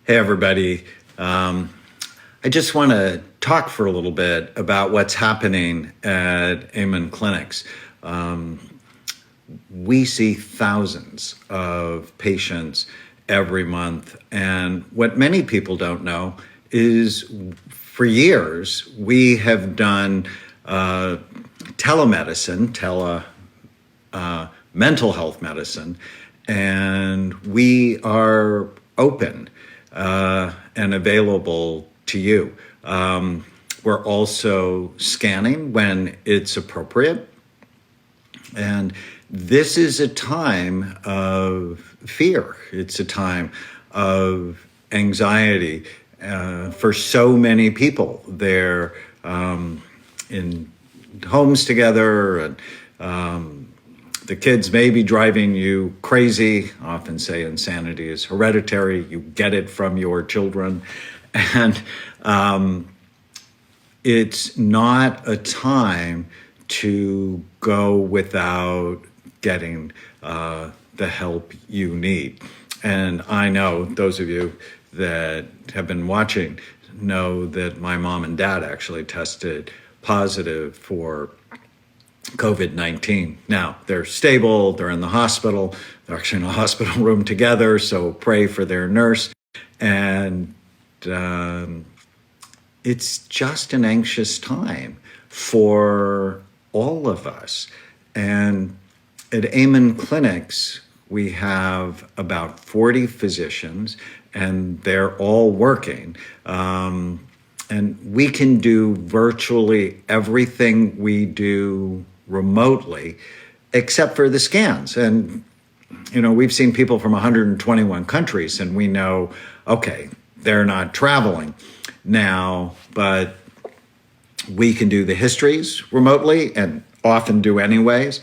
Hey, everybody. I just want to talk for a little bit about what's happening at Amen Clinics. We see thousands of patients every month, and what many people don't know is for years we have done telemedicine, mental health medicine, and we are open and available to you. We're also scanning when it's appropriate. And this is a time of fear. It's a time of anxiety for so many people. They're in homes together, and the kids may be driving you crazy. I often say insanity is hereditary. You get it from your children. And it's not a time to go without getting the help you need. And I know those of you that have been watching know that my mom and dad actually tested positive for COVID-19. Now, they're stable, they're in the hospital, they're actually in a hospital room together, so pray for their nurse. And it's just an anxious time for all of us. And at Amen Clinics, we have about 40 physicians, and they're all working. And we can do virtually everything we do remotely, except for the scans. And, we've seen people from 121 countries, and we know, okay, they're not traveling now, but we can do the histories remotely and often do anyways.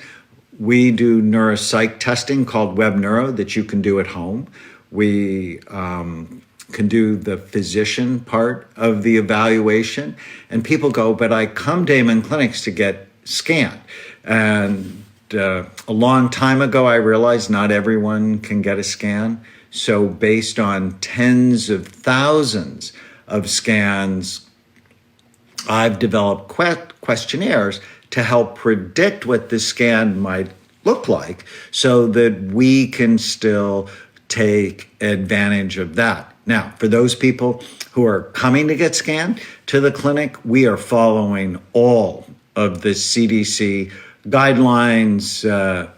We do neuropsych testing called Web Neuro that you can do at home. We can do the physician part of the evaluation. And people go, but I come to Amen Clinics to get scanned. And a long time ago, I realized not everyone can get a scan. So based on tens of thousands of scans, I've developed questionnaires to help predict what the scan might look like so that we can still take advantage of that. Now, for those people who are coming to get scanned to the clinic, we are following all of the CDC guidelines,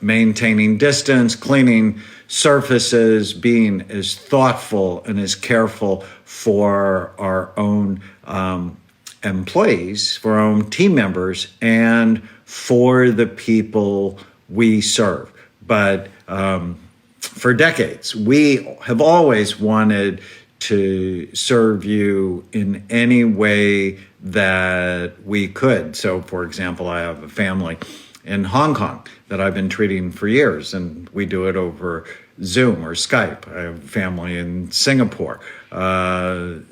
maintaining distance, cleaning surfaces, being as thoughtful and as careful for our own employees, for our own team members, and for the people we serve. But for decades, we have always wanted to serve you in any way that we could. So, for example, I have a family in Hong Kong that I've been treating for years, and we do it over Zoom or Skype. I have family in Singapore,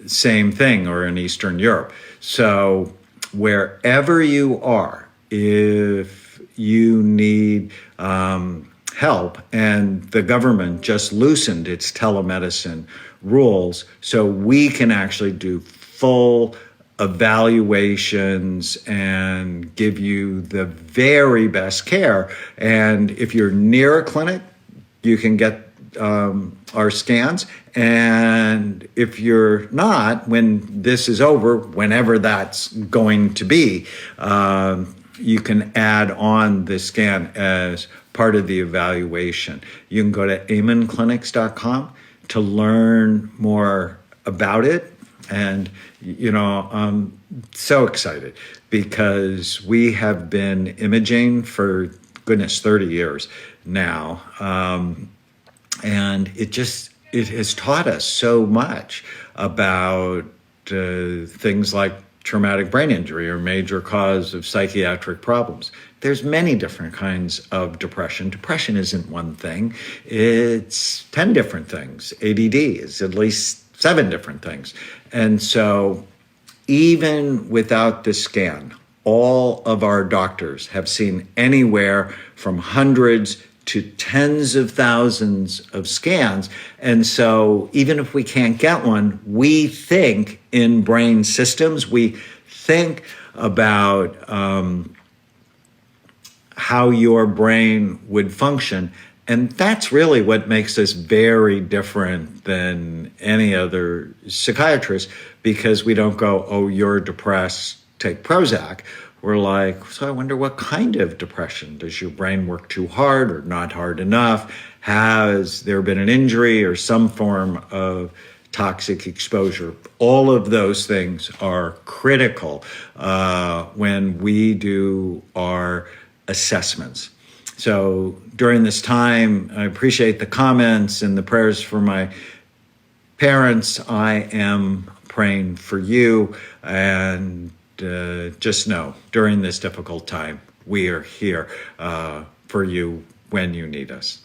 same thing, or in Eastern Europe. So wherever you are, if you need help, and the government just loosened its telemedicine rules, so we can actually do full evaluations and give you the very best care. And if you're near a clinic, you can get our scans. And if you're not, when this is over, whenever that's going to be, you can add on the scan as part of the evaluation. You can go to amenclinics.com to learn more about it. And, I'm so excited because we have been imaging for, goodness, 30 years now. And it has taught us so much about things like traumatic brain injury or major cause of psychiatric problems. There's many different kinds of depression. Depression isn't one thing. It's 10 different things. ADD is at least 7 different things. And so even without the scan, all of our doctors have seen anywhere from hundreds to tens of thousands of scans. And so even if we can't get one, we think in brain systems. We think about how your brain would function. And that's really what makes us very different than any other psychiatrist, because we don't go, oh, you're depressed, take Prozac. We're like, so I wonder what kind of depression. Does your brain work too hard or not hard enough? Has there been an injury or some form of toxic exposure? All of those things are critical when we do our assessments. So during this time, I appreciate the comments and the prayers for my parents. I am praying for you, and just know during this difficult time, we are here for you when you need us.